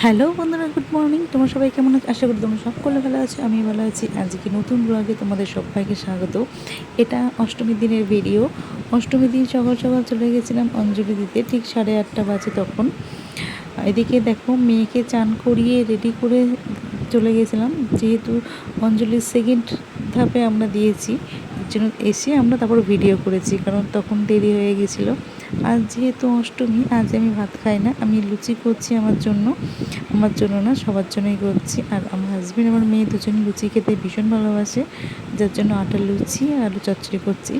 Hello বন্ধুরা, good morning. তোমরা সবাই কেমন আছো? আশা করি তোমরা সকলে ভালো আছো। আমি ভালো আছি। আজকে নতুন ব্লগে তোমাদের সবাইকে স্বাগত। এটা অষ্টমীর দিনের ভিডিও। অষ্টমীর দিন সকাল সকাল চলে গেছিলাম অঞ্জলি দিতে, ঠিক 8:30 বাজে তখন। এদিকে দেখো, মেয়েকে চান করিয়ে রেডি করে চলে গেছিলাম, যেহেতু অঞ্জলির সেকেন্ড ধাপে আমরা দিয়েছি। এর জন্য এসে আমরা তারপর ভিডিও করেছি, কারণ তখন দেরি হয়ে গেছিলো। আজ যেহেতু অষ্টমী, আজ আমি ভাত খাই না, আমি লুচি করছি আমার জন্য না, সবার জন্যই করছি। আর আমার হাজব্যান্ড, আমার মেয়ে দুজনই লুচি খেতে ভীষণ ভালোবাসে, যার জন্য আটার লুচি আর আলু চচ্চড়ি করছি।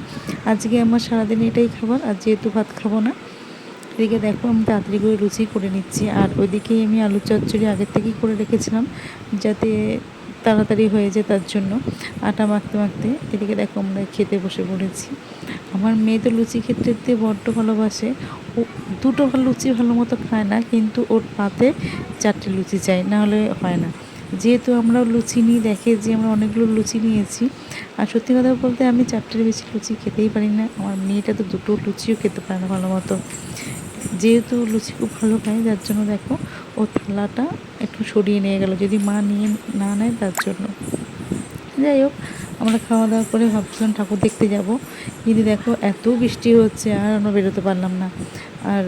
আজকে আমার সারাদিন এটাই খাবার, আর যেহেতু ভাত খাবো না। এদিকে দেখো, আমি তাড়াতাড়ি করে লুচি করে নিচ্ছি, আর ওইদিকেই আমি আলু চচ্চড়ি আগের থেকেই করে রেখেছিলাম, যাতে তাড়াতাড়ি হয়ে যায়, তার জন্য আটা মাখতে মাখতে। এদিকে দেখো, আমরা খেতে বসে পড়েছি। আমার মেয়ে তো লুচি খেতে বড্ড ভালোবাসে। ও দুটো লুচি ভালো মতো খায় না, কিন্তু ওর পাতে 4টে লুচি চাই, না হলে হয় না। যেহেতু আমরা লুচি নিই, দেখে যে আমরা অনেকগুলো লুচি নিয়েছি। আর সত্যি কথা বলতে, আমি 4টের বেশি লুচি খেতেই পারি না। আমার মেয়েটা তো দুটো লুচিও খেতে পারে না ভালো মতো। যেহেতু লুচি খুব ভালো খায়, যার জন্য দেখো ও থালাটা একটু সরিয়ে নিয়ে গেল, যদি মা নিয়ে না নেয় তার জন্য। যাই হোক, আমরা খাওয়া দাওয়া করে ভাবছিলাম ঠাকুর দেখতে যাব, কিন্তু দেখো এত বৃষ্টি হচ্ছে, আর আমরা বেরোতে পারলাম না। আর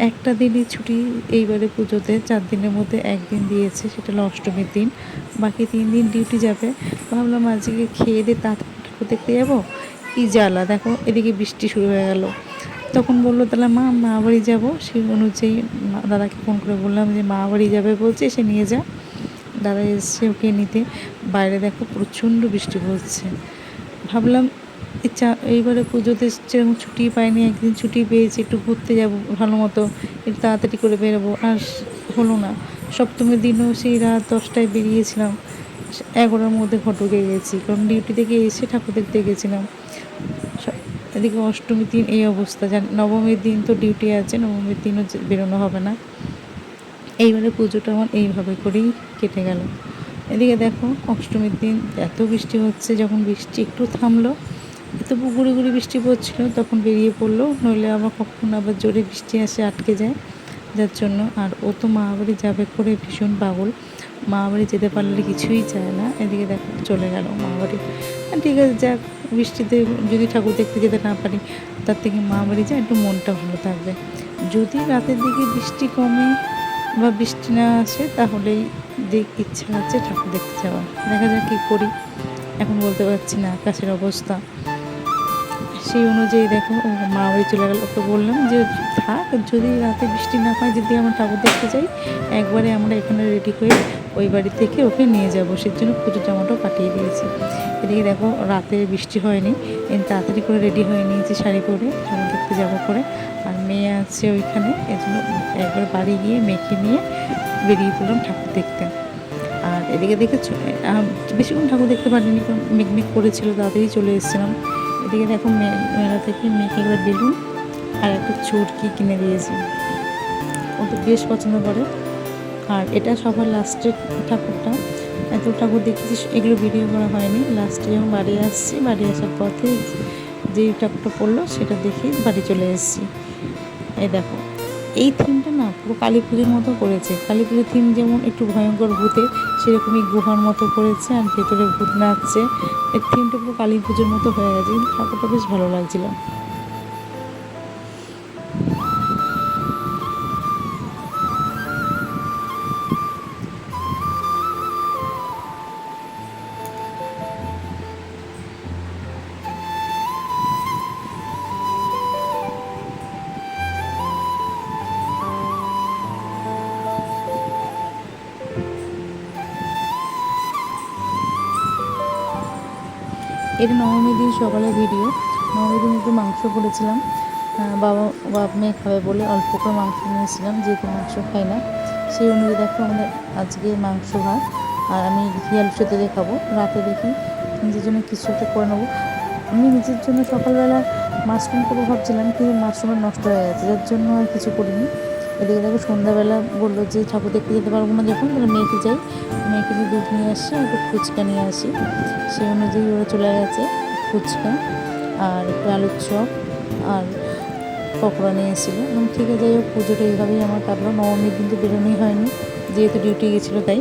একটা দিনই ছুটি এইবারে পুজোতে, 4 দিনের মধ্যে একদিন দিয়েছে, সেটা হলো অষ্টমীর দিন। বাকি 3 দিন ডিউটি যাবে। ভাবলাম আজকে খেয়ে দিয়ে তাড়াতাড়ি ঠাকুর দেখতে যাবো। কী জ্বালা, দেখো এদিকে বৃষ্টি শুরু হয়ে গেল। তখন বললো, তাহলে মা বাড়ি যাবো। সেই অনুযায়ী দাদাকে ফোন করে বললাম যে মা বাড়ি যাবে বলছে, এসে নিয়ে যা। দাদা এসছে ওকে নিতে। বাইরে দেখো প্রচণ্ড বৃষ্টি পড়ছে। ভাবলাম এইবারে পুজোতে সেরকম ছুটি পাইনি, একদিন ছুটি পেয়েছি, একটু ঘুরতে যাব ভালো মতো, একটু তাড়াতাড়ি করে বেরোবো, আর হলো না। সপ্তমীর দিনও সেই রাত 10টায় বেরিয়েছিলাম, 11টার মধ্যে ঘটকে গেছি, কারণ ডিউটি থেকে এসে ঠাকুর দেখতে গেছিলাম। এদিকে অষ্টমীর দিন এই অবস্থা। নবমীর দিন তো ডিউটি আছে, নবমীর দিনও বেরোনো হবে না। এইবারে পুজোটা আমার এইভাবে করেই কেটে গেল। এদিকে দেখো, অষ্টমীর দিন এত বৃষ্টি হচ্ছে, যখন বৃষ্টি একটু থামলো, এত গুঁড়ি গুঁড়ি বৃষ্টি পড়ছিল, তখন বেরিয়ে পড়লো, নইলে আবার কখন আবার জোরে বৃষ্টি আসে, আটকে যায়, যার জন্য। আর ও তো মা বাড়ি যাবে করে ভীষণ পাগল, মা বাড়ি যেতে পারলে কিছুই চায় না। এদিকে দেখো চলে গেল মা বাড়ি। ঠিক আছে, যাক, বৃষ্টিতে যদি ঠাকুর দেখতে যেতে না পারি, তার থেকে মা বাড়ি যায়, একটু মনটা ভালো থাকবে। যদি রাতের দিকে বৃষ্টি কমে বা বৃষ্টি না আসে, তাহলেই ইচ্ছা আছে ঠাকুর দেখতে যাওয়ার। দেখা যাক কী করি, এখন বলতে পারছি না আকাশের অবস্থা। সেই অনুযায়ী দেখো, ও মা বাড়ি চলে গেল। ওকে বললাম যে থাক, যদি রাতে বৃষ্টি না হয়, যদি আমরা ঠাকুর দেখতে যাই, একবারে আমরা এখানে রেডি হয়ে ওই বাড়ি থেকে ওকে নিয়ে যাবো। সেই জন্য পুজোর জামাটাও পাঠিয়ে দিয়েছি। এদিকে দেখো, রাতে বৃষ্টি হয়নি, তাড়াতাড়ি করে রেডি হয়ে নিয়েছি শাড়ি পরে, ঠাকুর দেখতে যাবো করে। আর মেয়ে আছে ওইখানে, এজন্য একবার বাড়ি গিয়ে মেয়েকে নিয়ে বেরিয়ে পড়লাম ঠাকুর দেখতে। আর এদিকে দেখেছো, বেশিক্ষণ ঠাকুর দেখতে পারিনি, কারণ মেঘমেঘ করেছিল, তাড়াতাড়ি চলে এসেছিলাম। এদিকে দেখো, মেলা থেকে মেয়েকে একবার বেলুন আর একটা চুরকি কিনে দিয়েছি, ও তো বেশ পছন্দ করে। আর এটা সবার লাস্টের ঠাকুরটা। এত ঠাকুর দেখেছি, এগুলো ভিডিও করা হয়নি। লাস্টে যখন বাড়ি আসছি, বাড়ি আসার পথে যেই ঠাকুরটা পড়লো, সেটা দেখে বাড়ি চলে এসেছি। এই দেখো, এই থিমটা না পুরো কালী পুজোর মতো করেছে। কালী পুজোর থিম যেমন একটু ভয়ঙ্কর ভূতে, সেরকমই গুহার মতো করেছে, আর ভেতরে ভূত নাচছে। এই থিমটা পুরো কালী পুজোর মতো হয়ে গেছে, কিন্তু ঠাকুরটা বেশ ভালো লাগছিল। এটা নবমীর দিন সকালের ভিডিও। নবমীর দিন একটু মাংস করেছিলাম, বাপ মেয়ে খাবে বলে অল্প করে মাংস নিয়েছিলাম, যেহেতু মাংস খাই না। সেই অনুযায়ী দেখো, আমাদের আজকে মাংস ভাত, আর আমি ঘি আলু সেদ্ধ দিয়ে খাবো। রাতে দেখি নিজের জন্য কিছু একটা করে নেবো। আমি নিজের জন্য সকালবেলা মাশরুম করবো ভাবছিলাম, কিন্তু মাশরুমটা নষ্ট হয়ে গেছে, যার জন্য আর কিছু করিনি। এদিকে দেখো, সন্ধ্যাবেলা বললো যে ঠাকুর দেখতে যেতে পারবো না যখন, তাহলে মেয়েকে যাই, মেয়েকে দুধ নিয়ে আসি, একটু ফুচকা নিয়ে আসি। সেই অনুযায়ী ওরা চলে গেছে। ফুচকা আর একটু আলুর চপ আর পকোড়া নিয়ে এসেছিলো। এবং ঠিক আছে, যাই হোক, পুজোটা এইভাবেই আমার কাটলো। নবমীর দিন তো বেরোনোই হয়নি, যেহেতু ডিউটি গেছিলো তাই।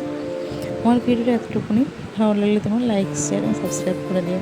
আমার ভিডিওটা এতটুকুনি, ভালো লাগলে তোমার লাইক শেয়ার এবং সাবস্ক্রাইব করে দিও।